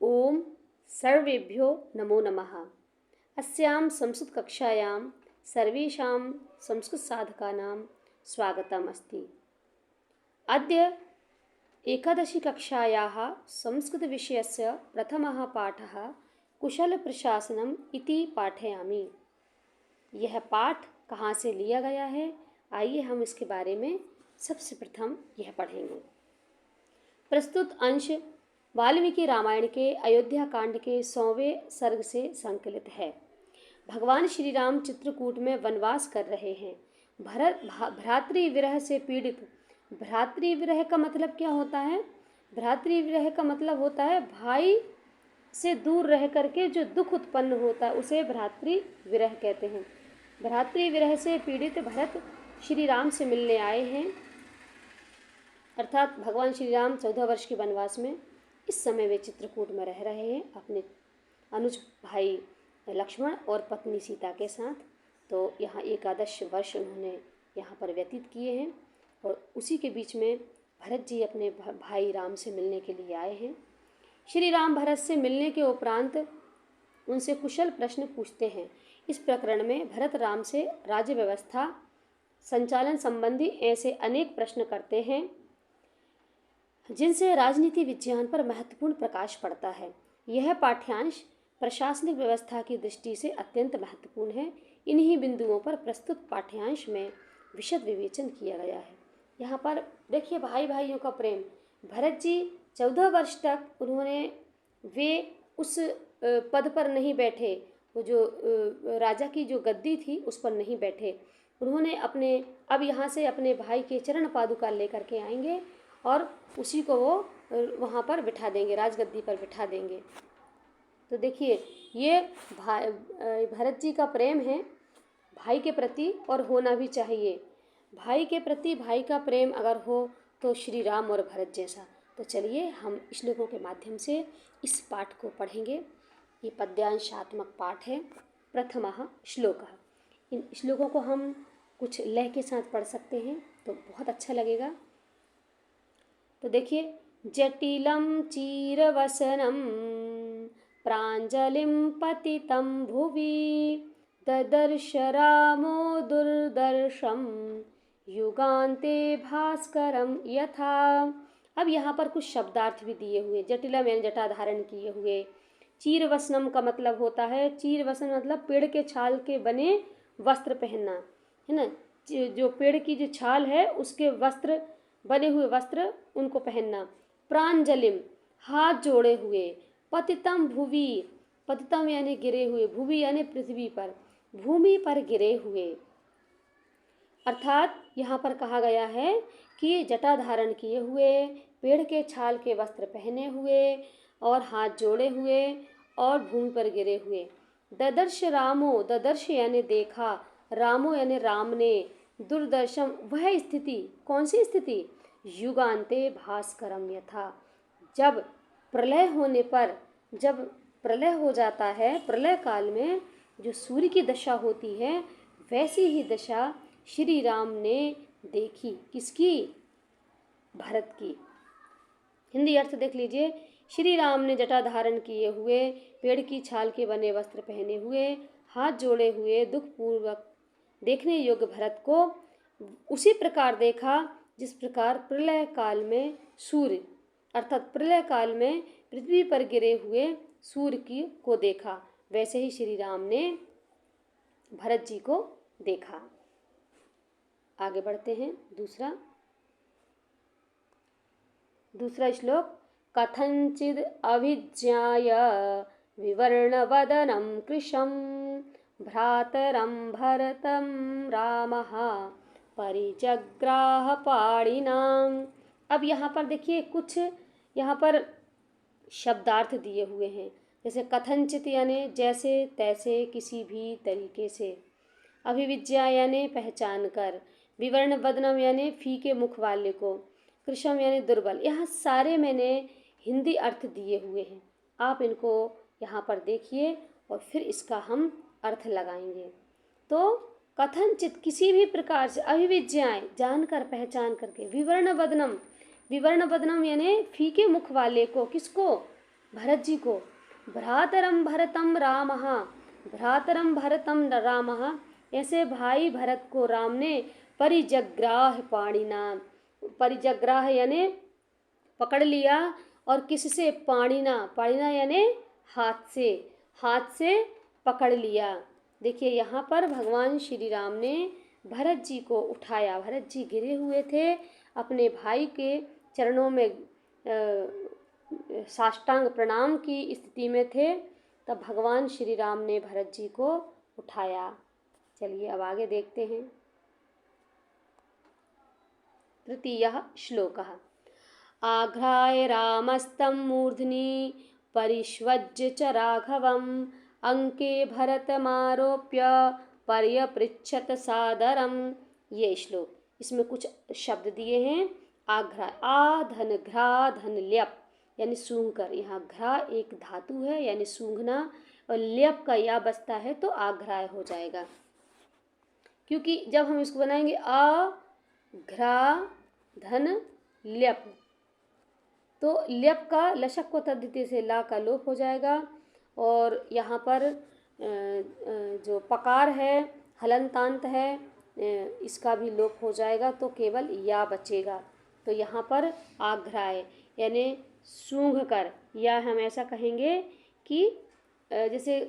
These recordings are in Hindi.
ओम सर्वेभ्यो नमो नमः। अस्यां संस्कृतकक्षायां सर्वेषां संस्कृतसाधकानां स्वागतम् अस्ति। अद्य एकादशीकक्षायाः संस्कृतविषयस्य प्रथमः पाठः कुशलप्रशासनम् इति पाठयामि। यह पाठ कहाँ से लिया गया है, आइए हम इसके बारे में सबसे प्रथम यह पढ़ेंगे। प्रस्तुत अंश वाल्मीकि रामायण के अयोध्या कांड के 100वें सर्ग से संकलित है। भगवान श्री राम चित्रकूट में वनवास कर रहे हैं। भ्रातृविरह से पीड़ित। भ्रातृविरह का मतलब क्या होता है? भ्रातृविरह का मतलब होता है भाई से दूर रह करके जो दुख उत्पन्न होता है उसे भ्रातृविरह कहते हैं। भ्रातृविरह से पीड़ित भरत श्री राम से मिलने आए हैं। अर्थात भगवान श्री राम 14 वर्ष के वनवास में इस समय वे चित्रकूट में रह रहे हैं अपने अनुज भाई लक्ष्मण और पत्नी सीता के साथ। तो यहाँ एकादश वर्ष उन्होंने यहाँ पर व्यतीत किए हैं और उसी के बीच में भरत जी अपने भाई राम से मिलने के लिए आए हैं। श्री राम भरत से मिलने के उपरांत उनसे कुशल प्रश्न पूछते हैं। इस प्रकरण में भरत राम से राज्य व्यवस्था संचालन संबंधी ऐसे अनेक प्रश्न करते हैं जिनसे राजनीति विज्ञान पर महत्वपूर्ण प्रकाश पड़ता है। यह पाठ्यांश प्रशासनिक व्यवस्था की दृष्टि से अत्यंत महत्वपूर्ण है। इन्हीं बिंदुओं पर प्रस्तुत पाठ्यांश में विशद विवेचन किया गया है। यहाँ पर देखिए भाई भाइयों का प्रेम। भरत जी 14 वर्ष तक वे उस पद पर नहीं बैठे, वो जो राजा की जो गद्दी थी उस पर नहीं बैठे। उन्होंने अब यहाँ से अपने भाई के चरण पादुका लेकर के आएंगे और उसी को वो वहाँ पर बिठा देंगे, राजगद्दी पर बिठा देंगे। तो देखिए ये भरत जी का प्रेम है भाई के प्रति और होना भी चाहिए। भाई के प्रति भाई का प्रेम अगर हो तो श्री राम और भरत जैसा। तो चलिए हम श्लोकों के माध्यम से इस पाठ को पढ़ेंगे। ये पद्यांशात्मक पाठ है। प्रथमः श्लोकः। इन श्लोकों को हम कुछ लय के साथ पढ़ सकते हैं तो बहुत अच्छा लगेगा। तो देखिए, जटिलं चीरवसनं प्राञ्जलिं पतितं भुवि ददर्श रामो दुर्दर्शं युगान्ते भास्करं यथा। अब यहाँ पर कुछ शब्दार्थ भी दिए हुए। जटिलम यानी जटा धारण किए हुए। चीरवसनम का मतलब होता है, चीरवसन मतलब पेड़ के छाल के बने वस्त्र पहनना, है ना। जो पेड़ की जो छाल है उसके वस्त्र, बने हुए वस्त्र उनको पहनना। प्रांजलिम हाथ जोड़े हुए। पतितम भुवि, पतितम यानी गिरे हुए, भुवि यानी पृथ्वी पर, भूमि पर गिरे हुए। अर्थात यहाँ पर कहा गया है कि जटा धारण किए हुए, पेड़ के छाल के वस्त्र पहने हुए और हाथ जोड़े हुए और भूमि पर गिरे हुए। ददर्श रामो, ददर्श यानी देखा, रामो यानी राम ने, दुर्दर्शम वह स्थिति, कौन सी स्थिति? युगान्ते भास्करम यथा, जब प्रलय होने पर, जब प्रलय हो जाता है, प्रलय काल में जो सूर्य की दशा होती है वैसी ही दशा श्री राम ने देखी। किसकी? भरत की। हिंदी अर्थ देख लीजिए। श्री राम ने जटा धारण किए हुए, पेड़ की छाल के बने वस्त्र पहने हुए, हाथ जोड़े हुए दुखपूर्वक देखने योग्य भरत को उसी प्रकार देखा जिस प्रकार प्रलय काल में सूर्य, अर्थात प्रलय काल में पृथ्वी पर गिरे हुए सूर्य को देखा, वैसे ही श्री राम ने भरत जी को देखा। आगे बढ़ते हैं। दूसरा श्लोक। कथंचिद अभिज्ञाय विवर्णवदनं कृशं भ्रातरं भरतं रामः परिजग्राह पाणिनाम। अब यहाँ पर देखिए कुछ यहाँ पर शब्दार्थ दिए हुए हैं। जैसे कथंचित यानी जैसे तैसे, किसी भी तरीके से। अभिविज्ञा यानी पहचान कर। विवर्ण वदनम यानी फीके मुख वाले को। कृशम यानी दुर्बल। यहाँ सारे मैंने हिंदी अर्थ दिए हुए हैं, आप इनको यहाँ पर देखिए और फिर इसका हम अर्थ लगाएंगे। तो कथनचित किसी भी प्रकार से, अभिविज्ञाएं जानकर पहचान करके, विवर्ण बदनम, विवर्ण बदनम यानी फीके मुख वाले को, किसको? भरत जी को, भ्रातरम भरतम रामः, भ्रातरम भरतम रामः, ऐसे भाई भरत को राम ने परिजग्राह पाणिना, परिजग्राह यानी पकड़ लिया, और किससे? पाणिना, पाणिना यानी हाथ से पकड़ लिया। देखिए यहाँ पर भगवान श्री राम ने भरत जी को उठाया। भरत जी गिरे हुए थे, अपने भाई के चरणों में साष्टांग प्रणाम की स्थिति में थे, तब भगवान श्री राम ने भरत जी को उठाया। चलिए अब आगे देखते हैं। तृतीयः श्लोकः। आघ्राय रामस्तं मूर्ध्नि परिष्वज्य च राघवम् अंके भरतमारोप्य पर्यपृच्छत सादरम। ये श्लोक, इसमें कुछ शब्द दिए हैं। आघ्रा, आ धन घ्रा धन ल्यप यानी सूंघ कर। यहाँ घ्रा एक धातु है यानी सूंघना, और ल्यप का या बचता है तो आघ्राय हो जाएगा, क्योंकि जब हम इसको बनाएंगे आ घ्रा धन ल्यप, तो ल्यप का लशक को तद्धिति से ला का लोप हो जाएगा, और यहाँ पर जो पकार है, हलंतांत है, इसका भी लोप हो जाएगा, तो केवल या बचेगा। तो यहाँ पर आघ्राय यानी सूंघ कर, या हम ऐसा कहेंगे कि जैसे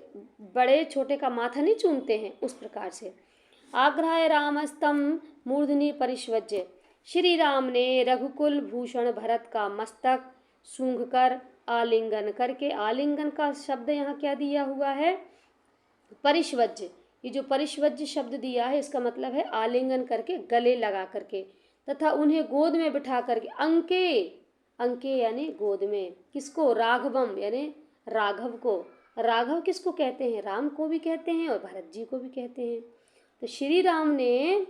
बड़े छोटे का माथा नहीं चूमते हैं, उस प्रकार से। आघ्राय रामस्तम मूर्धनि परिष्वज्य, श्री राम ने रघुकुल भूषण भरत का मस्तक सूंघ कर आलिंगन करके। आलिंगन का शब्द यहाँ क्या दिया हुआ है? परिष्वज्य। ये जो परिष्वज्य शब्द दिया है इसका मतलब है आलिंगन करके, गले लगा करके, तथा उन्हें गोद में बिठा करके। अंके, अंके यानी गोद में। किसको? राघवम यानी राघव को। राघव किसको कहते हैं? राम को भी कहते हैं और भरत जी को भी कहते हैं। तो श्री राम ने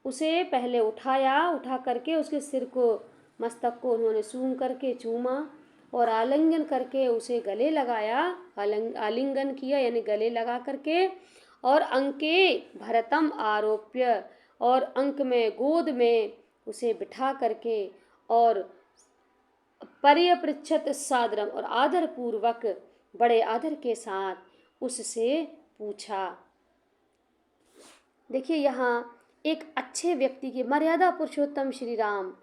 उसे पहले उठाया, उठा करके उसके सिर को, मस्तक को उन्होंने सूंघ करके चूमा, और आलिंगन करके उसे गले लगाया, आलिंगन किया यानी गले लगा करके। और अंके भरतम आरोप्य, और अंक में, गोद में उसे बिठा करके, और पर्यपृच्छत सादरम, और आदर पूर्वक, बड़े आदर के साथ उससे पूछा। देखिए यहाँ एक अच्छे व्यक्ति की, मर्यादा पुरुषोत्तम श्री राम,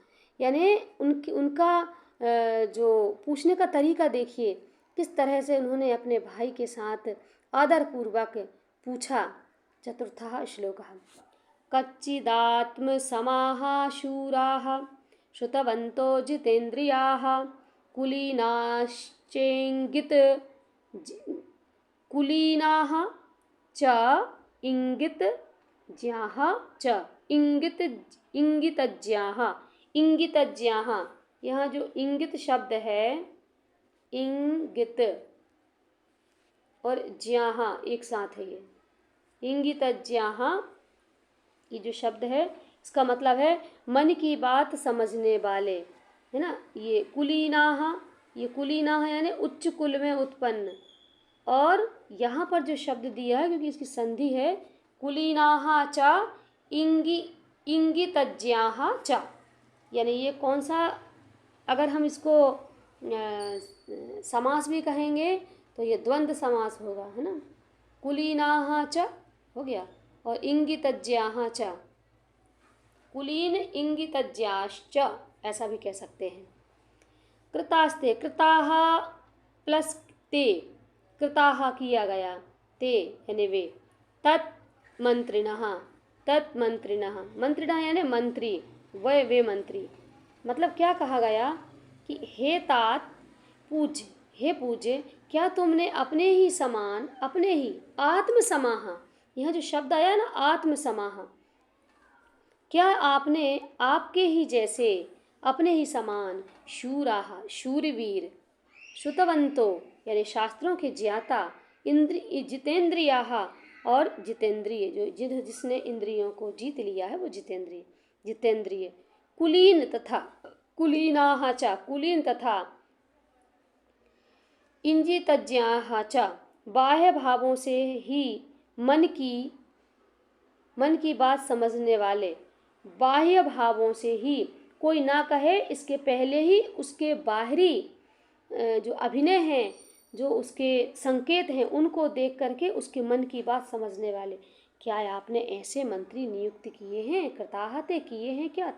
यानी उनका जो पूछने का तरीका देखिए, किस तरह से उन्होंने अपने भाई के साथ आदर पूर्वक पूछा। चतुर्थः श्लोकः। कच्चिदात्म समाः शूराः श्रुतवन्तो जितेन्द्रियाः कुलीनाश्चेङ्गित कुलीनाः च इंगितज्ञाः च इंगितज्ञाः। इंगितज्ञाः, यहाँ जो इंगित शब्द है, इंगित और ज्ञाः एक साथ है, ये इंगितज्ञाः, ये जो शब्द है इसका मतलब है मन की बात समझने वाले, है ना। ये कुलीनाः, ये कुलीनाः यानी उच्च कुल में उत्पन्न। और यहाँ पर जो शब्द दिया है, क्योंकि इसकी संधि है, कुलीनाः च इंगितज्ञाः च, यानी ये कौन सा, अगर हम इसको समास भी कहेंगे तो ये द्वंद्व समास होगा, है ना। कुलीनाः च हो गया, और इंगितज्ञाः च, कुलीन इंगितज्ञाश्च ऐसा भी कह सकते हैं। कृतास्ते, कृताः प्लस ते, कृताः किया गया, ते यानी वे, तत् मंत्रिणः, तत् मंत्रिणः, मंत्रिणः यानी मंत्री, वे मंत्री। मतलब क्या कहा गया कि हे तात पूज्य, हे पूज्य, क्या तुमने अपने ही समान, अपने ही आत्म समाह, यह जो शब्द आया ना आत्म समाह, क्या आपने आपके ही जैसे, अपने ही समान, शूराह शूरवीर, श्रुतवंतो यानी शास्त्रों के ज्ञाता, जितेंद्रियाह और जितेंद्रिय, जो जिसने इंद्रियों को जीत लिया है वो जितेंद्रिय, जितेंद्रिय। कुलीन तथा, कुलीनाः च, कुलीन तथा इंगितज्ञाः च, बाह्य भावों से ही मन की बात समझने वाले, बाह्य भावों से ही, कोई ना कहे इसके पहले ही उसके बाहरी जो अभिनय हैं, जो उसके संकेत हैं, उनको देख करके उसके मन की बात समझने वाले। क्या आपने ऐसे मंत्री नियुक्त किए हैं, कृताहते किए हैं क्या?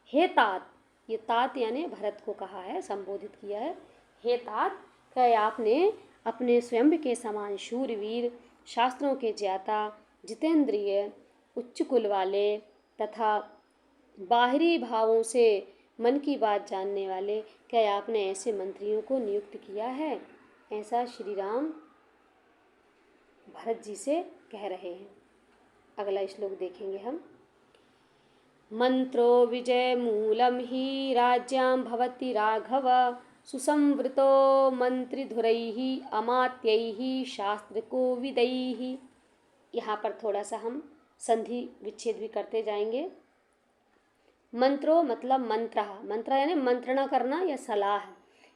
हे तात, ये तात यानी भरत को कहा है, संबोधित किया है। हे तात, क्या आपने अपने स्वयं के समान शूरवीर, शास्त्रों के ज्ञाता, जितेंद्रिय, उच्च कुल वाले तथा बाहरी भावों से मन की बात जानने वाले, क्या आपने ऐसे मंत्रियों को नियुक्त किया है? ऐसा श्री राम भरत जी से कह रहे हैं। अगला श्लोक देखेंगे हम। मंत्रो विजय मूलम ही राज्यां भवति राघव, सुसंवृतो मंत्रिधुरैः अमात्यैः शास्त्रकोविदैः। यहाँ पर थोड़ा सा हम संधि विच्छेद भी करते जाएंगे। मंत्रो मतलब मंत्र, मंत्र यानी मंत्रणा करना या सलाह।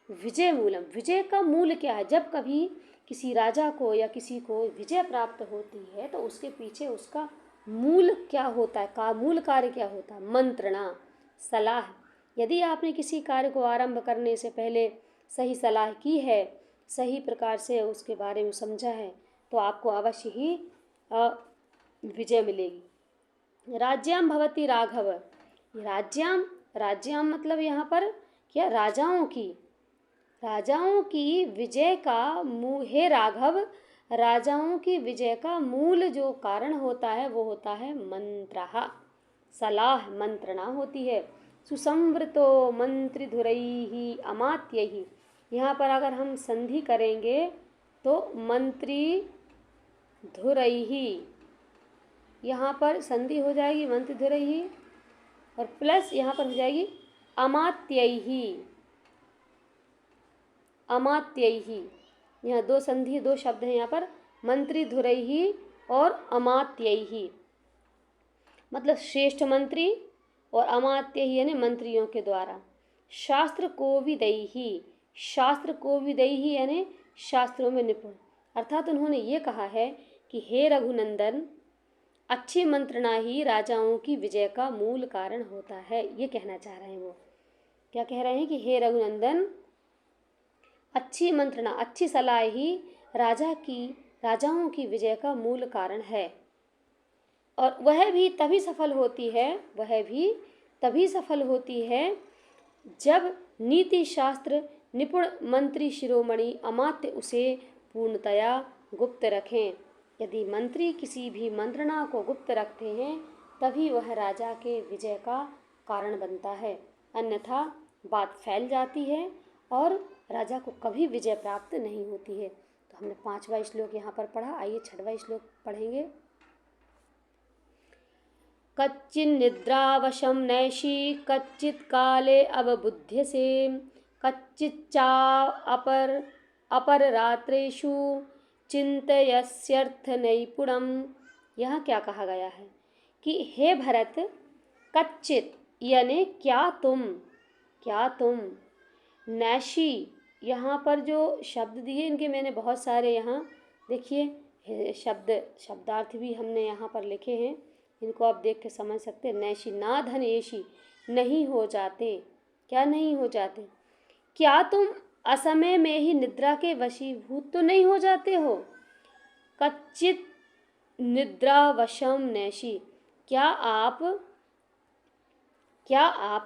विजय मूलम, विजय का मूल क्या है? जब कभी किसी राजा को या किसी को विजय प्राप्त होती है तो उसके पीछे उसका मूल क्या होता है, का मूल कार्य क्या होता है? मंत्रणा, सलाह। यदि आपने किसी कार्य को आरंभ करने से पहले सही सलाह की है, सही प्रकार से उसके बारे में समझा है, तो आपको अवश्य ही विजय मिलेगी। राज्याम भवति राघव, राज्याम, राज्याम मतलब यहाँ पर क्या? राजाओं की, राजाओं की विजय का हे राघव, राजाओं की विजय का मूल जो कारण होता है वो होता है मंत्रः, सलाह, मंत्रणा होती है। सुसंवृतो मंत्रिधुरैः अमात्यैः, यहाँ पर अगर हम संधि करेंगे तो मंत्री धुरैः, यहाँ पर संधि हो जाएगी मंत्रिधुरैः, और प्लस यहाँ पर हो जाएगी अमात्यैः, अमात्यैः। यहाँ दो संधि, दो शब्द हैं यहाँ पर, मंत्रिधुरैः और अमात्यैः, मतलब श्रेष्ठ मंत्री, और अमात्यैः यानी मंत्रियों के द्वारा। शास्त्र कोविदैः, शास्त्र कोविदैः यानी शास्त्रों में निपुण। अर्थात उन्होंने ये कहा है कि हे रघुनंदन, अच्छी मंत्रणा ही राजाओं की विजय का मूल कारण होता है। ये कहना चाह रहे हैं वो। क्या कह रहे हैं कि हे रघुनंदन, अच्छी मंत्रणा, अच्छी सलाह ही राजाओं की विजय का मूल कारण है। और वह भी तभी सफल होती है, वह भी तभी सफल होती है जब नीति शास्त्र निपुण मंत्री शिरोमणि अमात्य उसे पूर्णतया गुप्त रखें। यदि मंत्री किसी भी मंत्रणा को गुप्त रखते हैं तभी वह राजा के विजय का कारण बनता है, अन्यथा बात फैल जाती है और राजा को कभी विजय प्राप्त नहीं होती है। तो हमने 5वां श्लोक यहाँ पर पढ़ा। आइए 6वां श्लोक पढ़ेंगे। कच्चिन्निद्रावशं नैषी कच्चित् काले अवबुध्यसे, कच्चिच्चा अपररात्रेषु चिन्तयस्यर्थ नैपुणम्। यहाँ क्या कहा गया है कि हे भरत, कच्चित यानी क्या तुम, नैषी, यहाँ पर जो शब्द दिए इनके मैंने बहुत सारे यहाँ देखिए शब्दार्थ भी हमने यहाँ पर लिखे हैं, इनको आप देख के समझ सकते हैं। नैषी, ना धन एषी, नहीं हो जाते। क्या नहीं हो जाते? क्या तुम असमय में ही निद्रा के वशीभूत तो नहीं हो जाते हो? कच्चित निद्रा वशम नैषी, क्या आप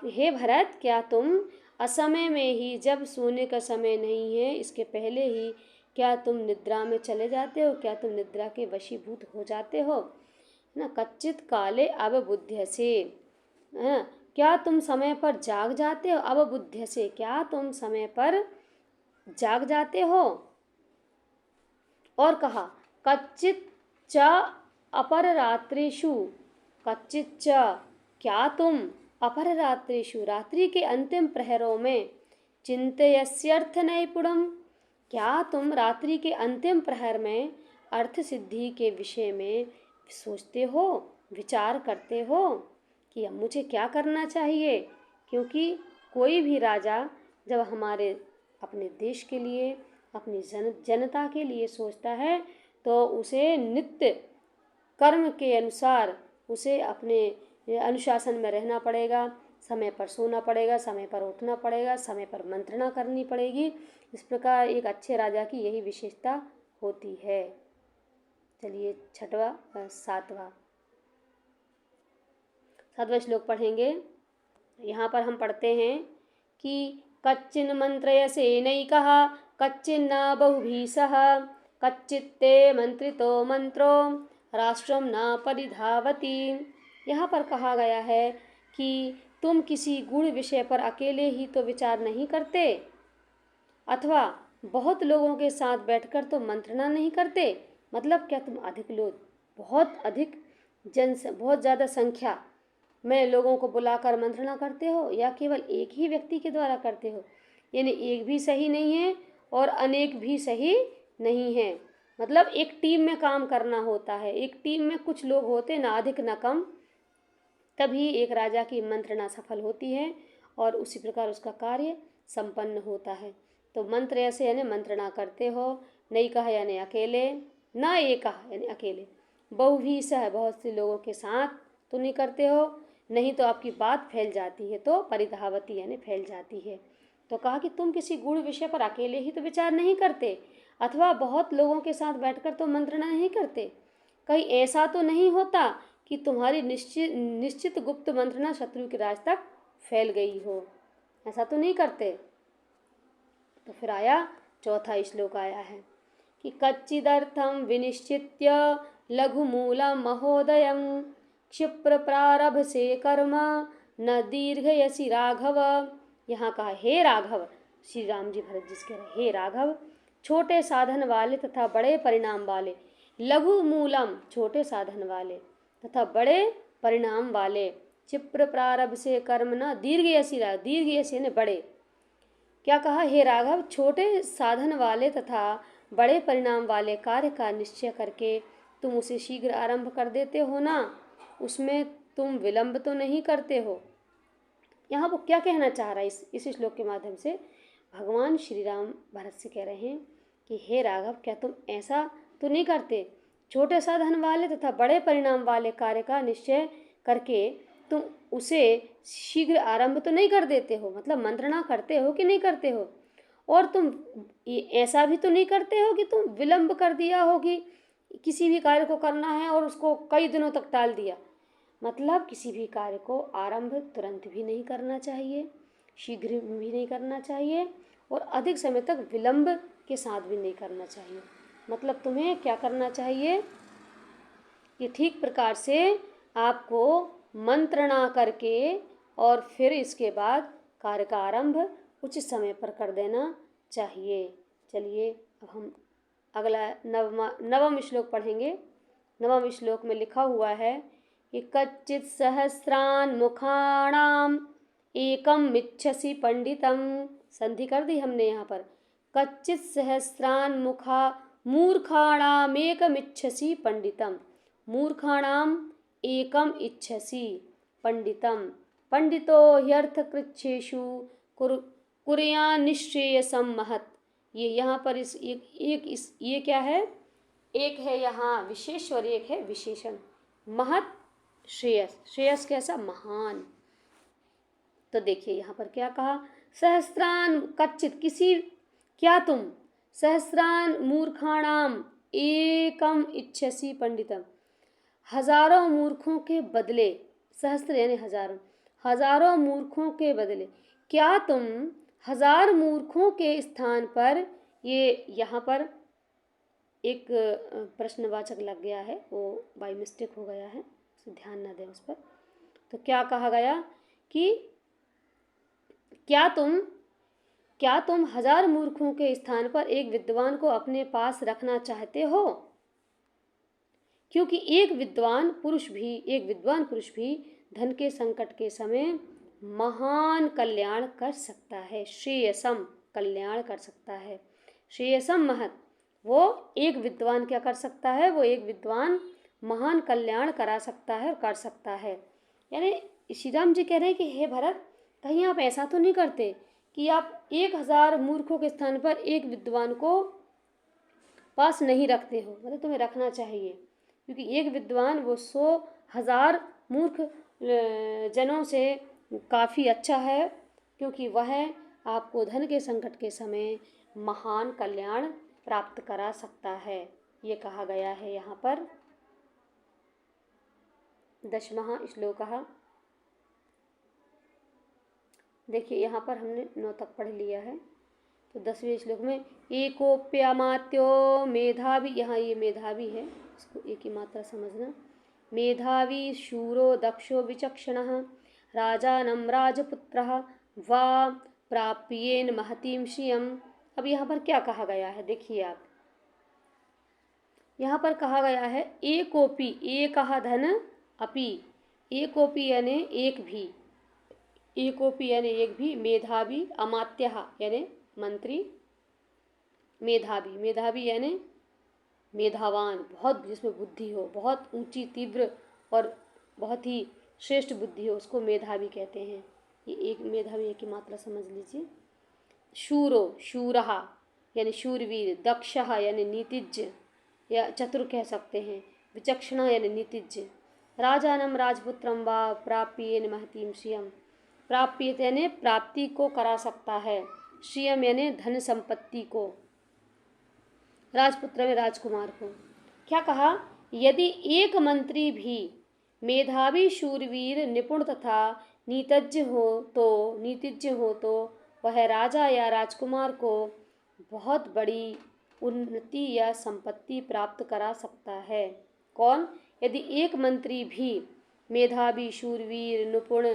हे भरत, क्या तुम असमय में ही, जब सोने का समय नहीं है इसके पहले ही, क्या तुम निद्रा में चले जाते हो? क्या तुम निद्रा के वशीभूत हो जाते हो? ना, कच्चित काले अवबुद्ध्य से, क्या तुम समय पर जाग जाते हो? अवबुद्ध्य से, क्या तुम समय पर जाग जाते हो? और कहा कच्चित च अपररात्रेषु, कच्चित च, क्या तुम अपररात्रेषु, रात्रि के अंतिम प्रहरों में, चिंतयस्यर्थ नैपुणम्, क्या तुम रात्रि के अंतिम प्रहर में अर्थ सिद्धि के विषय में सोचते हो, विचार करते हो कि अब मुझे क्या करना चाहिए? क्योंकि कोई भी राजा जब हमारे अपने देश के लिए, अपनी जनता के लिए सोचता है तो उसे नित्य कर्म के अनुसार उसे अपने अनुशासन में रहना पड़ेगा, समय पर सोना पड़ेगा, समय पर उठना पड़ेगा, समय पर मंत्रणा करनी पड़ेगी। इस प्रकार एक अच्छे राजा की यही विशेषता होती है। चलिए सातवां श्लोक पढ़ेंगे। यहाँ पर हम पढ़ते हैं कि कच्चिन् मन्त्रयसेनैकः कच्चिन्न बहुभिः कच्चित्ते मंत्रितो मंत्रो राष्ट्रं न परिधावति। यहाँ पर कहा गया है कि तुम किसी गूढ़ विषय पर अकेले ही तो विचार नहीं करते, अथवा बहुत लोगों के साथ बैठकर तो मंत्रणा नहीं करते। मतलब क्या तुम अधिक लोग, बहुत ज़्यादा संख्या में लोगों को बुलाकर मंत्रणा करते हो, या केवल एक ही व्यक्ति के द्वारा करते हो। यानी एक भी सही नहीं है और अनेक भी सही नहीं है। मतलब एक टीम में काम करना होता है, एक टीम में कुछ लोग होते, ना अधिक ना कम, तभी एक राजा की मंत्रणा सफल होती है और उसी प्रकार उसका कार्य संपन्न होता है। तो मंत्र ऐसे यानी मंत्रणा करते हो, नहीं कहा यानी अकेले, ना एक कहा यानी अकेले, बहुभी सह बहुत से लोगों के साथ तो नहीं करते हो, नहीं तो आपकी बात फैल जाती है, तो परिधावती यानी फैल जाती है। तो कहा कि तुम किसी गूढ़ विषय पर अकेले ही तो विचार नहीं करते, अथवा बहुत लोगों के साथ बैठकर तो मंत्रणा नहीं करते। कहीं ऐसा तो नहीं होता कि तुम्हारी निश्चित गुप्त मंत्रणा शत्रु के राज तक फैल गई हो, ऐसा तो नहीं करते। तो फिर आया चौथा श्लोक आया है कि कच्चिदर्थं विनिश्चित्य लघुमूलं महोदयं क्षिप्र प्रारभ से कर्म न दीर्घयसि राघव। यहाँ कहा हे राघव, श्री राम जी भरत जी कह रहे हे राघव, छोटे साधन वाले तथा बड़े परिणाम वाले, लघु मूलम छोटे साधन वाले तथा बड़े परिणाम वाले, क्षिप्र प्रारभ से कर्म न दीर्घयसि दीर्घयसि ने बड़े। क्या कहा हे राघव, छोटे साधन वाले तथा बड़े परिणाम वाले कार्य का निश्चय करके तुम उसे शीघ्र आरंभ कर देते हो ना, उसमें तुम विलंब तो नहीं करते हो। यहाँ वो क्या कहना चाह रहा है इस श्लोक के माध्यम से, भगवान श्री राम भरत से कह रहे हैं कि हे राघव, क्या तुम ऐसा तो नहीं करते, छोटे साधन वाले तथा बड़े परिणाम वाले कार्य का निश्चय करके तुम उसे शीघ्र आरंभ तो नहीं कर देते हो। मतलब मंत्रणा करते हो कि नहीं करते हो, और तुम ऐसा भी तो नहीं करते हो कि तुम विलंब कर दिया हो कि किसी भी कार्य को करना है और उसको कई दिनों तक टाल दिया। मतलब किसी भी कार्य को आरंभ तुरंत भी नहीं करना चाहिए, शीघ्र भी नहीं करना चाहिए, और अधिक समय तक विलंब के साथ भी नहीं करना चाहिए। मतलब तुम्हें क्या करना चाहिए कि ठीक प्रकार से आपको मंत्रणा करके और फिर इसके बाद कार्य का आरंभ उचित समय पर कर देना चाहिए। चलिए अब हम अगला नवम श्लोक पढ़ेंगे। नवम श्लोक में लिखा हुआ है कि कच्चित् सहस्रान् मुखाणाम एकम इच्छसि पंडितम। संधि कर दी हमने यहाँ पर, कच्चित् सहस्रान् मूर्खाणामेकम इच्छसि पंडितम। मूर्खाणाम एकम इच्छसि पंडितम, पंडितो ह्यर्थकृच्छ्रेषु कुर्यान् निश्रेयसं महत्। ये यहाँ पर ये क्या है, एक है यहाँ विशेष और एक है विशेषण। महत् श्रेयस, श्रेयस कैसा, महान। तो देखिए यहाँ पर क्या कहा, सहस्रान कच्चित किसी, क्या तुम, सहस्रान मूर्खाणाम एकम इच्छसि पंडितम, हजारों मूर्खों के बदले, सहस्त्र यानी हजारों, हजारों मूर्खों के बदले क्या तुम हजार मूर्खों के स्थान पर, ये यहाँ पर एक प्रश्नवाचक लग गया है, वो बाय मिस्टेक हो गया है, ध्यान ना दें उस पर। तो क्या कहा गया कि क्या तुम हजार मूर्खों के स्थान पर एक विद्वान को अपने पास रखना चाहते हो, क्योंकि एक विद्वान पुरुष भी धन के संकट के समय महान कल्याण कर सकता है, श्रेयसम कल्याण कर सकता है, श्रेयसम महत्। वो एक विद्वान क्या कर सकता है, वो एक विद्वान महान कल्याण करा सकता है और कर सकता है। यानी श्री राम जी कह रहे हैं कि हे भरत, कहीं आप ऐसा तो नहीं करते कि आप 1000 मूर्खों के स्थान पर एक विद्वान को पास नहीं रखते हो। मतलब तुम्हें रखना चाहिए, क्योंकि एक विद्वान वो 100,000 मूर्ख जनों से काफ़ी अच्छा है, क्योंकि वह आपको धन के संकट के समय महान कल्याण प्राप्त करा सकता है, ये कहा गया है यहाँ पर। 10वां श्लोकः। देखिए यहाँ पर हमने 9 तक पढ़ लिया है, तो 10वें श्लोक में एकोप्यमात्यो मेधावी, यहाँ ये मेधावी है, इसको एक ही मात्रा समझना। मेधावी शूरो दक्षो विचक्षणः राजानं राजपुत्रः वा प्राप्येन महतीं श्रियम्। अब यहाँ पर क्या कहा गया है, देखिए आप, यहाँ पर कहा गया है एकोपी, एकः धन अपि, एकोपी यानी एक भी, एकोपी यानी एक भी, मेधावी अमात्यः यानी मंत्री, मेधावी, मेधावी यानी मेधावान, बहुत जिसमें बुद्धि हो, बहुत ऊंची तीव्र और बहुत ही श्रेष्ठ बुद्धि हो, उसको मेधावी कहते हैं। ये एक मेधावी एक ही मात्रा समझ लीजिए। शूरो शूरः यानी शूरवीर, दक्षः यानी नीतिज्ञ या चतुर कह सकते हैं, विचक्षण यानी नीतिज्ञ, राजानम राजपुत्रम वा प्राप्येन महतीम श्रियम, प्राप्य यानी प्राप्ति को करा सकता है, श्रियम यानी धन संपत्ति को, राजपुत्र में राजकुमार को। क्या कहा, यदि एक मंत्री भी मेधावी शूरवीर निपुण तथा नीतिज्ञ हो तो वह राजा या राजकुमार को बहुत बड़ी उन्नति या संपत्ति प्राप्त करा सकता है। कौन, यदि एक मंत्री भी मेधावी शूरवीर निपुण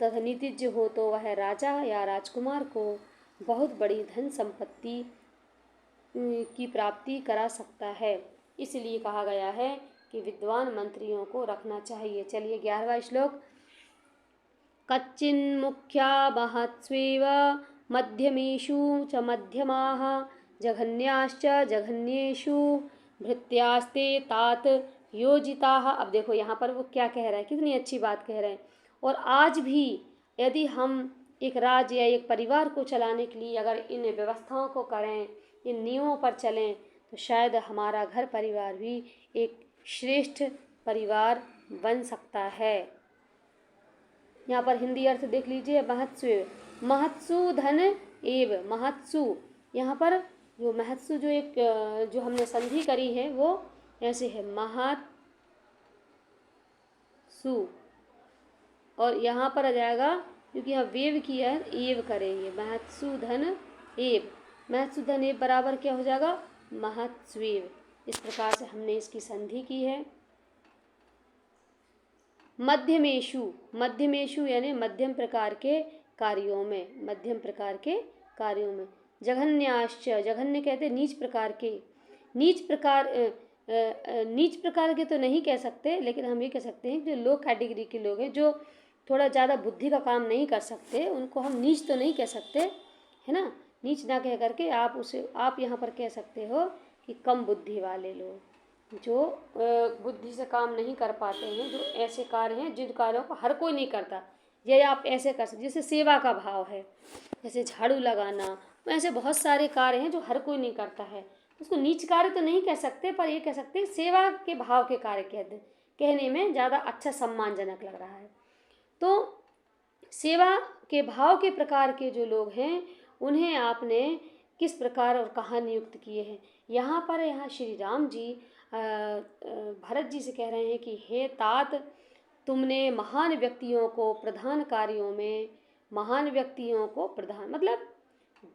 तथा नीतिज्ञ हो तो वह राजा या राजकुमार को बहुत बड़ी धन संपत्ति की प्राप्ति करा सकता है। इसलिए कहा गया है कि विद्वान मंत्रियों को रखना चाहिए। चलिए 11वां श्लोक। कच्चिन्मुख्या महत्स्वेव मध्यमेषु च मध्यमाः जघन्याश्च जघन्येषु भृत्यास्ते तात योजिताः। अब देखो यहाँ पर वो क्या कह रहा है, कितनी अच्छी बात कह रहे हैं। और आज भी यदि हम एक राज्य या एक परिवार को चलाने के लिए अगर इन व्यवस्थाओं को करें, इन नियमों पर चलें, तो शायद हमारा घर परिवार भी एक श्रेष्ठ परिवार बन सकता है। यहाँ पर हिंदी अर्थ देख लीजिए, महत्सु, महत्सु धन एव, महत्सु, यहाँ पर जो महत्सु जो हमने संधि करी है वो ऐसे है, महत्सु, और यहाँ पर आ जाएगा क्योंकि यहाँ वेव किया है, एव करेंगे, महत्सु धन एव, महत्सु धन एव बराबर क्या हो जाएगा, महत्स्वेव। इस प्रकार से हमने इसकी संधि की है। मध्यमेशु, मध्यमेशु यानी मध्यम प्रकार के कार्यों में, मध्यम प्रकार के कार्यों में। जघन्याश्च, जघन्य कहते नीच प्रकार के, नीच प्रकार के तो नहीं कह सकते, लेकिन हम ये कह सकते हैं जो लो कैटेगरी के लोग हैं, जो थोड़ा ज़्यादा बुद्धि का काम नहीं कर सकते, उनको हम नीच तो नहीं कह सकते, है ना। नीच ना कह करके आप यहाँ पर कह सकते हो कि कम बुद्धि वाले लोग, जो बुद्धि से काम नहीं कर पाते हैं, जो ऐसे कार्य हैं जिन कार्यों को हर कोई नहीं करता, ये आप ऐसे कर सकते, जैसे सेवा का भाव है, जैसे झाड़ू लगाना, ऐसे बहुत सारे कार्य हैं जो हर कोई नहीं करता है। उसको नीच कार्य तो नहीं कह सकते, पर ये कह सकते हैं सेवा के भाव के कार्य कहने में ज़्यादा अच्छा सम्मानजनक लग रहा है। तो सेवा के भाव के प्रकार के जो लोग हैं उन्हें आपने किस प्रकार और कहाँ नियुक्त किए हैं। यहाँ श्री राम जी भरत जी से कह रहे हैं कि हे तात, तुमने महान व्यक्तियों को प्रधान कार्यों में, महान व्यक्तियों को प्रधान मतलब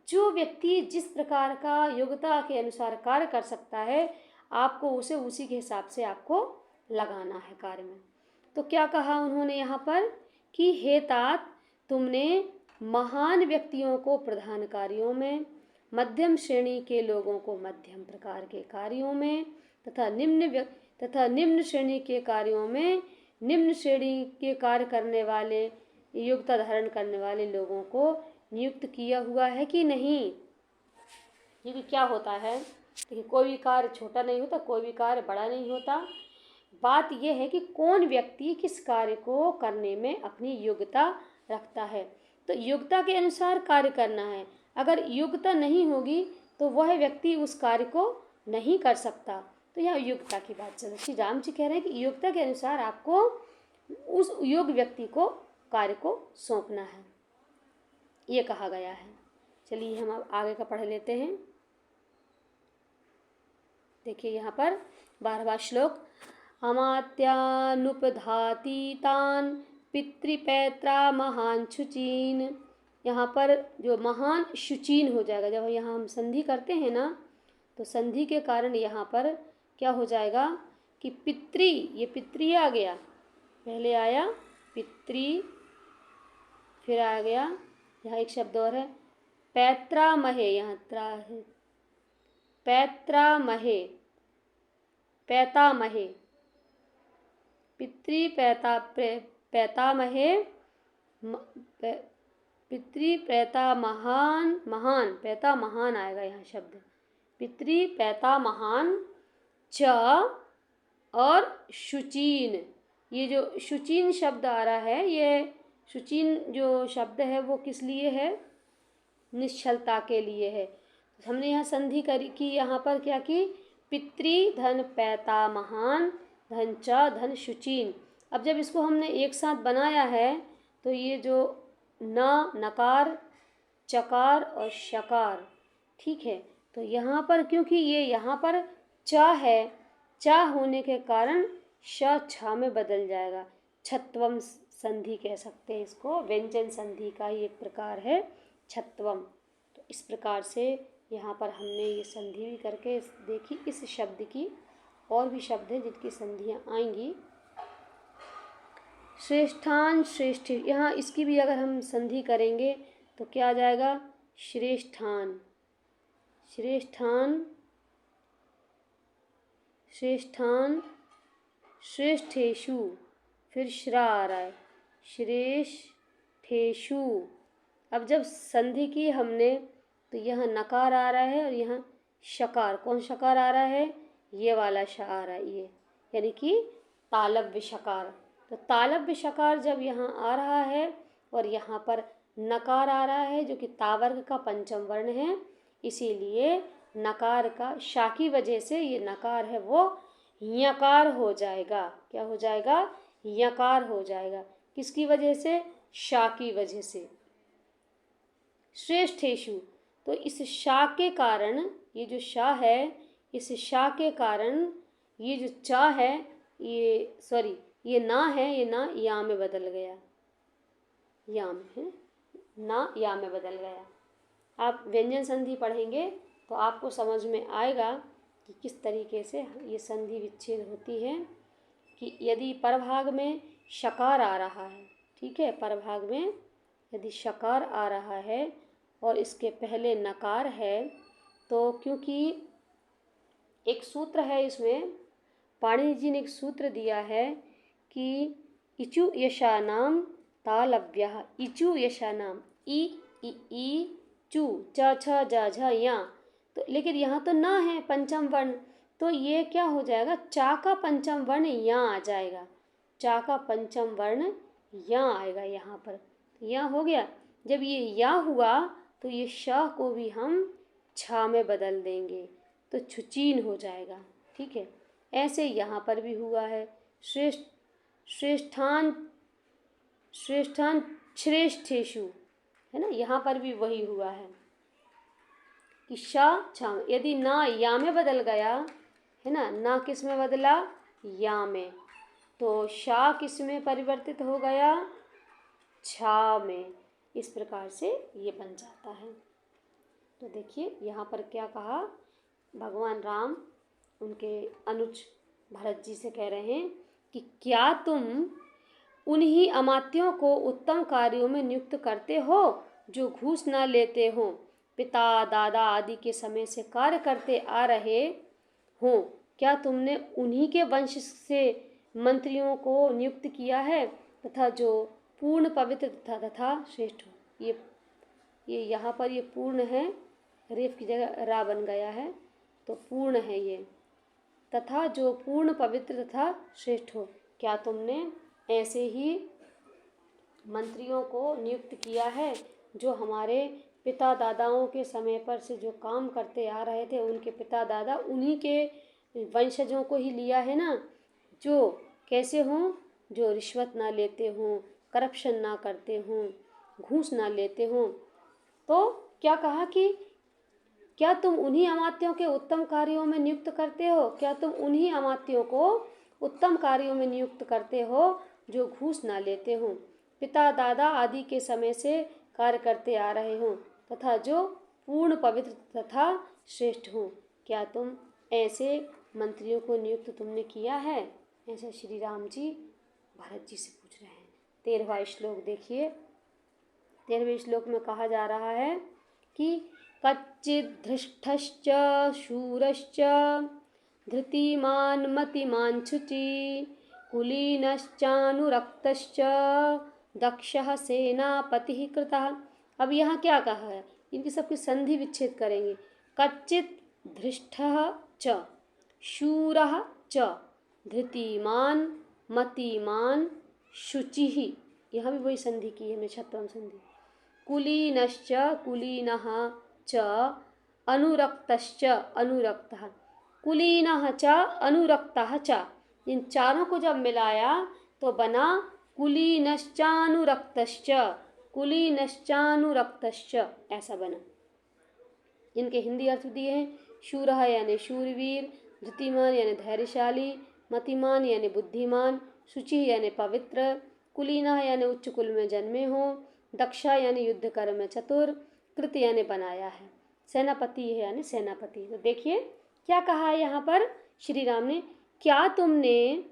जो व्यक्ति जिस प्रकार का योग्यता के अनुसार कार्य कर सकता है, आपको उसे उसी के हिसाब से आपको लगाना है कार्य में। तो क्या कहा उन्होंने यहाँ पर कि हे तात, तुमने महान व्यक्तियों को प्रधान कार्यों में, मध्यम श्रेणी के लोगों को मध्यम प्रकार के कार्यों में, तथा निम्न श्रेणी के कार्यों में निम्न श्रेणी के कार्य करने वाले, योग्यता धारण करने वाले लोगों को नियुक्त किया हुआ है कि नहीं। क्योंकि क्या होता है, देखिए कोई भी कार्य छोटा नहीं होता, कोई भी कार्य बड़ा नहीं होता। बात यह है कि कौन व्यक्ति किस कार्य को करने में अपनी योग्यता रखता है। तो योग्यता के अनुसार कार्य करना है। अगर योग्यता नहीं होगी तो वह व्यक्ति उस कार्य को नहीं कर सकता। तो यह योग्यता की बात चल रही है। श्री राम जी कह रहे हैं कि योग्यता के अनुसार आपको उस योग्य व्यक्ति को कार्य को सौंपना है, ये कहा गया है। चलिए हम अब आगे का पढ़ लेते हैं। देखिए यहाँ पर 12वां श्लोक, अमात्यानुपधाति तान पितृपैत्रा महान शुचीन। यहाँ पर जो महान शुचीन हो जाएगा, जब यहाँ हम संधि करते हैं ना, तो संधि के कारण यहाँ पर क्या हो जाएगा कि पितृ, ये पितृ आ गया, पहले आया पितृ, फिर आ गया यहाँ एक शब्द और है पैत्रामहे, यहाँ त्रा है, पैत्रामहे, पैतामहे, पितृ पैतामहे, पितृ पैता महान, महान पैता महान आएगा यहाँ शब्द, पितृ पैता महान च और शुचीन। ये जो शुचीन शब्द आ रहा है, ये शुचीन जो शब्द है वो किस लिए है, निश्चलता के लिए है। तो हमने यहाँ संधि करी कि यहाँ पर क्या की, पितृ धन पैता महान धन च धन शुचीन। अब जब इसको हमने एक साथ बनाया है तो ये जो न, नकार, चकार और शकार, ठीक है, तो यहाँ पर क्योंकि ये यहाँ पर च है, च होने के कारण श छ में बदल जाएगा, छत्वम संधि कह सकते हैं इसको, व्यंजन संधि का ही एक प्रकार है छत्वम। तो इस प्रकार से यहाँ पर हमने ये संधि भी करके देखी। इस शब्द की और भी शब्द हैं जिनकी संधियाँ आएंगी। श्रेष्ठान श्रेष्ठ, यहाँ इसकी भी अगर हम संधि करेंगे तो क्या आ जाएगा, श्रेष्ठान, श्रेष्ठान, श्रेष्ठान, श्रेष्ठेषु, फिर श्रा आ रहा है, श्रेष्ठेषु। अब जब संधि की हमने तो यहाँ नकार आ रहा है और यहाँ शकार, कौन शकार आ रहा है, ये वाला श आ रहा है, ये यानी कि तालव्य शकार। तो तालव्य शकार जब यहाँ आ रहा है और यहाँ पर नकार आ रहा है जो कि तावर्ग का पंचम वर्ण है, इसीलिए नकार का शा की वजह से ये नकार है वो यकार हो जाएगा। क्या हो जाएगा, यकार हो जाएगा। किसकी वजह से, शा की वजह से। श्रेष्ठेषु, तो इस शा के कारण, ये जो शा है, इस शा के कारण ये जो चा है, ये सॉरी ये ना है, ये ना या में बदल गया, या में है ना, या में बदल गया। आप व्यंजन संधि पढ़ेंगे तो आपको समझ में आएगा कि किस तरीके से ये संधि विच्छेद होती है। कि यदि परभाग में शकार आ रहा है, ठीक है, परभाग में यदि शकार आ रहा है और इसके पहले नकार है, तो क्योंकि एक सूत्र है इसमें, पाणिनि जी ने एक सूत्र दिया है कि इचु यशानाम तालव्यः, इचु यशानाम, ई चू च छ ज झ या, तो लेकिन यहाँ तो ना है पंचम वर्ण, तो ये क्या हो जाएगा, चा का पंचम वर्ण या आ जाएगा, चा का पंचम वर्ण या आएगा यहाँ पर, या हो गया। जब ये या हुआ तो ये श को भी हम छा में बदल देंगे तो छुचीन हो जाएगा, ठीक है। ऐसे यहाँ पर भी हुआ है, श्रेष्ठान, श्रेष्ठान श्रेष्ठेषु, है ना, यहाँ पर भी वही हुआ है कि शा छा, यदि ना या में बदल गया है ना किस में बदला, या में, तो शा किस में परिवर्तित हो गया, छा में। इस प्रकार से ये बन जाता है। तो देखिए यहाँ पर क्या कहा, भगवान राम उनके अनुज भरत जी से कह रहे हैं कि क्या तुम उन्हीं अमात्यों को उत्तम कार्यों में नियुक्त करते हो जो घूस न लेते हो, पिता दादा आदि के समय से कार्य करते आ रहे हो। क्या तुमने उन्हीं के वंश से मंत्रियों को नियुक्त किया है तथा जो पूर्ण पवित्र तथा श्रेष्ठ हो। ये यहाँ पर ये पूर्ण है, रेफ की जगह रा बन गया है तो पूर्ण है ये, तथा जो पूर्ण पवित्र तथा श्रेष्ठ हो। क्या तुमने ऐसे ही मंत्रियों को नियुक्त किया है जो हमारे पिता दादाओं के समय पर से जो काम करते आ रहे थे, उनके पिता दादा उन्हीं के वंशजों को ही लिया है ना, जो कैसे हों, जो रिश्वत ना लेते हों, करप्शन ना करते हों, घूस ना लेते हों। तो क्या कहा कि क्या तुम उन्हीं अमात्यों के उत्तम कार्यों में नियुक्त करते हो? क्या तुम उन्हीं अमात्यों को उत्तम कार्यों में नियुक्त करते हो जो घूस ना लेते हों, पिता दादा आदि के समय से कार्य करते आ रहे हों तथा जो पूर्ण पवित्र तथा श्रेष्ठ हों? क्या तुम ऐसे मंत्रियों को नियुक्त तुमने किया है? ऐसा श्री राम जी भरत जी से पूछ रहे हैं। 13वां श्लोक देखिए। 13वें श्लोक में कहा जा रहा है कि कच्चिद्धृष्टश्च शूरश्च धृतिमान् मतिमान् शुचि कुलीनश्चानुरक्तश्च दक्षः सेनापतिः कृतः। अब यहाँ क्या कहा है, इनकी सबकी संधि विच्छेद करेंगे। कच्चित् धृष्टः च शूरः च धृतिमान् मतिमान् शुचिः, यहाँ भी वही संधि की है, हमने छत्रम संधि। कुलीनश्च कुलीनः च अनुरक्तश्च अनुरक्तः, कुलीनः च अनुरक्तः च, इन चारों को जब मिलाया तो बना कुलीनश्चानुरक्तश्च, कुलीनश्चानुरक्तश्च, ऐसा बना। इनके हिंदी अर्थ दिए हैं। शूरः यानी शूरवीर, धृतिमान यानी धैर्यशाली, मतिमान यानी बुद्धिमान, शुचि यानी पवित्र, कुलीनः यानी उच्च कुल में जन्मे हो, दक्षा यानी युद्ध कर्म में चतुर, कृत यानी बनाया है, सेनापति है यानी सेनापति। तो देखिए क्या कहा है यहाँ पर श्री राम ने, क्या तुमने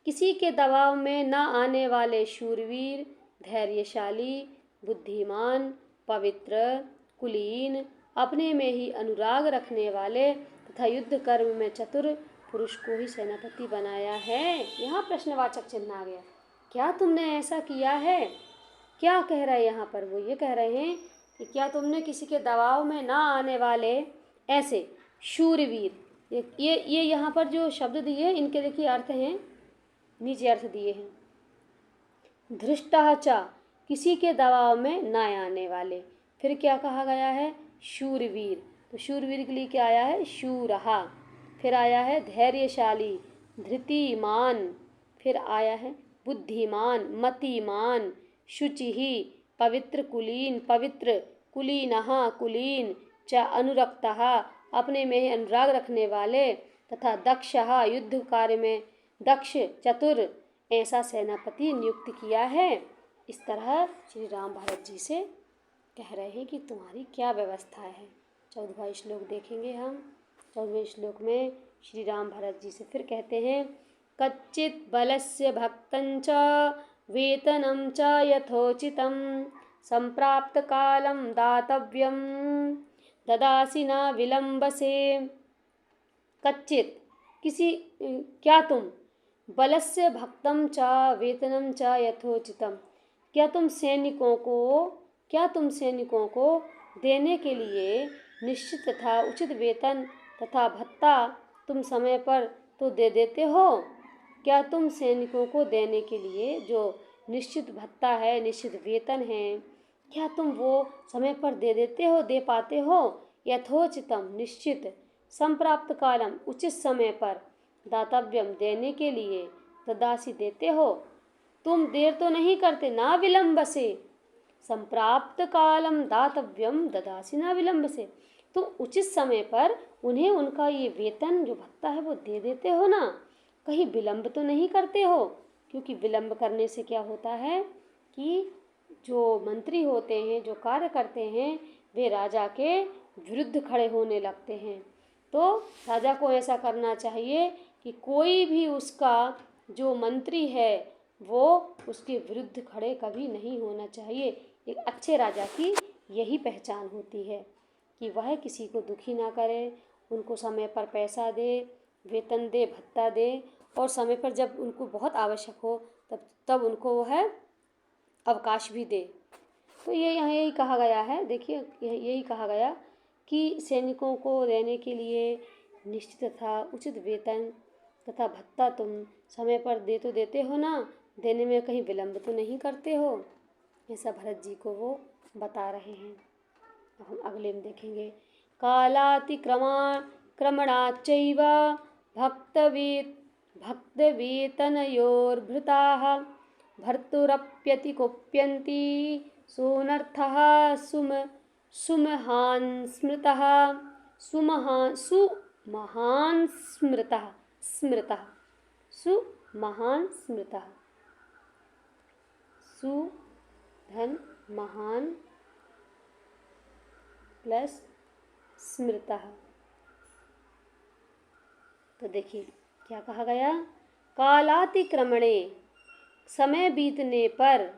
किसी के दबाव में न आने वाले शूरवीर, धैर्यशाली, बुद्धिमान, पवित्र, कुलीन, अपने में ही अनुराग रखने वाले तथा युद्ध कर्म में चतुर पुरुष को ही सेनापति बनाया है? यहाँ प्रश्नवाचक चिन्ह आ गया। क्या तुमने ऐसा किया है? क्या कह रहे हैं यहाँ पर? वो ये कह रहे हैं कि क्या तुमने किसी के दबाव में ना आने वाले ऐसे शूरवीर, ये यहाँ पर जो शब्द दिए इनके देखिए अर्थ हैं, नीचे अर्थ दिए हैं। धृष्टः च, किसी के दबाव में ना आने वाले। फिर क्या कहा गया है? शूरवीर। तो शूरवीर के लिए क्या आया है? शूरहा। फिर आया है धैर्यशाली, धृतिमान। फिर आया है बुद्धिमान, मतिमान, शुचिहि, पवित्र कुलीन, पवित्र, कुलीनः कुलीन, च अनुरक्तः, अपने में अनुराग रखने वाले, तथा दक्षः, युद्ध कार्य में दक्ष, चतुर, ऐसा सेनापति नियुक्त किया है। इस तरह श्री राम भरत जी से कह रहे हैं कि तुम्हारी क्या व्यवस्था है। 14वां श्लोक देखेंगे हम। 14वें श्लोक में श्री राम भरत जी से फिर कहते हैं, कच्चित् बलस्य भक्तञ्च वेतनं च यथोचितं संप्राप्त कालं दातव्यं ददासि न विलंबसे। कच्चित् किसी, क्या तुम, बलस्य भक्तं च वेतनं च यथोचितं, क्या तुम सैनिकों को देने के लिए निश्चित तथा उचित वेतन तथा भत्ता तुम समय पर तो दे देते हो? क्या तुम सैनिकों को देने के लिए जो निश्चित भत्ता है, निश्चित वेतन है, क्या तुम वो समय पर दे देते हो, दे पाते हो? यथोचितम, निश्चित, संप्राप्त कालम, उचित समय पर, दातव्यम, देने के लिए, ददासी, देते हो, तुम देर तो नहीं करते, ना विलंब से, संप्राप्त कालम दातव्यम ददासी ना विलंब से, तुम उचित समय पर उन्हें उनका ये वेतन जो भत्ता है वो दे देते हो ना, कहीं विलंब तो नहीं करते हो। क्योंकि विलंब करने से क्या होता है कि जो मंत्री होते हैं, जो कार्य करते हैं, वे राजा के विरुद्ध खड़े होने लगते हैं। तो राजा को ऐसा करना चाहिए कि कोई भी उसका जो मंत्री है वो उसके विरुद्ध खड़े कभी नहीं होना चाहिए। एक अच्छे राजा की यही पहचान होती है कि वह किसी को दुखी ना करे, उनको समय पर पैसा दे, वेतन दे, भत्ता दे, और समय पर जब उनको बहुत आवश्यक हो तब उनको वह अवकाश भी दे। तो ये यहाँ यही कहा गया है। देखिए यही कहा गया कि सैनिकों को देने के लिए निश्चित तथा उचित वेतन तथा भत्ता तुम समय पर दे तो देते हो ना, देने में कहीं विलंब तो नहीं करते हो, ऐसा भरत जी को वो बता रहे हैं। अब हम अगले में देखेंगे, कालातिक्रमणाच्चैव भक्तवेतनयोर्भृताः भर्तुरप्यतिकुप्यन्ति सोऽनर्थः सुमहान स्मृतः सुमहान स्मृतः स्मृतः सुमहान स्मृतः सु धन महान प्लस स्मृतः। तो देखिए क्या कहा गया, कालातिक्रमणे समय बीतने पर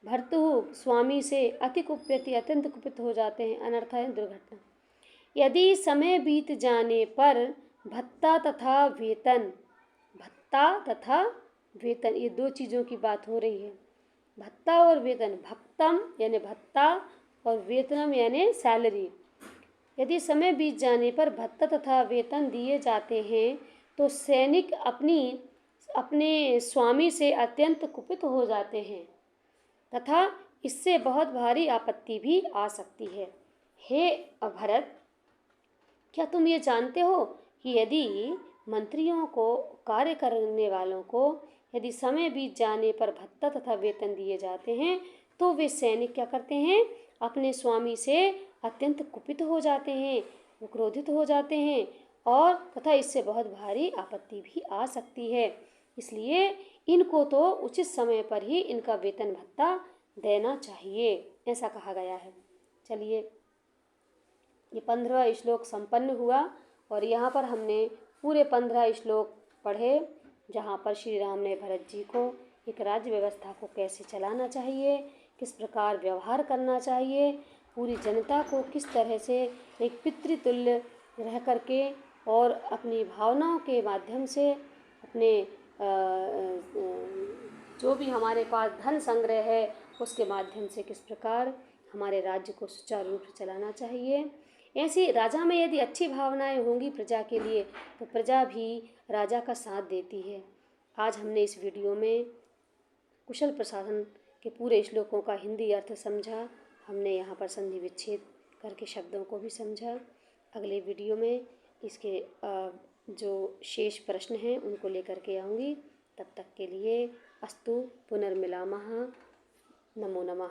भर्तुः स्वामी से अति कुप्यति अत्यंत कुपित हो जाते हैं, अनर्थ है दुर्घटना। यदि समय बीत जाने पर भत्ता तथा वेतन, भत्ता तथा वेतन ये दो चीज़ों की बात हो रही है, भत्ता और वेतन, भक्तम यानी भत्ता और वेतनम यानी सैलरी। यदि समय बीत जाने पर भत्ता तथा वेतन दिए जाते हैं तो सैनिक अपने स्वामी से अत्यंत कुपित हो जाते हैं तथा इससे बहुत भारी आपत्ति भी आ सकती है। हे भरत, क्या तुम ये जानते हो कि यदि मंत्रियों को, कार्य करने वालों को यदि समय बीत जाने पर भत्ता तथा वेतन दिए जाते हैं तो वे सैनिक क्या करते हैं, अपने स्वामी से अत्यंत कुपित हो जाते हैं, वो क्रोधित हो जाते हैं और तथा इससे बहुत भारी आपत्ति भी आ सकती है। इसलिए इनको तो उचित समय पर ही इनका वेतन भत्ता देना चाहिए, ऐसा कहा गया है। चलिए ये 15वां श्लोक संपन्न हुआ और यहाँ पर हमने पूरे 15 श्लोक पढ़े, जहाँ पर श्री राम ने भरत जी को एक राज्य व्यवस्था को कैसे चलाना चाहिए, किस प्रकार व्यवहार करना चाहिए, पूरी जनता को किस तरह से एक पितृतुल्य रह करके और अपनी भावनाओं के माध्यम से अपने जो भी हमारे पास धन संग्रह है उसके माध्यम से किस प्रकार हमारे राज्य को सुचारू रूप से चलाना चाहिए। ऐसी राजा में यदि अच्छी भावनाएं होंगी प्रजा के लिए तो प्रजा भी राजा का साथ देती है। आज हमने इस वीडियो में कुशल प्रशासन के पूरे श्लोकों का हिंदी अर्थ समझा, हमने यहाँ पर संधि विच्छेद करके शब्दों को भी समझा। अगले वीडियो में इसके जो शेष प्रश्न हैं उनको लेकर के आऊँगी। तब तक के लिए अस्तु पुनर्मिलामः। नमो नमः।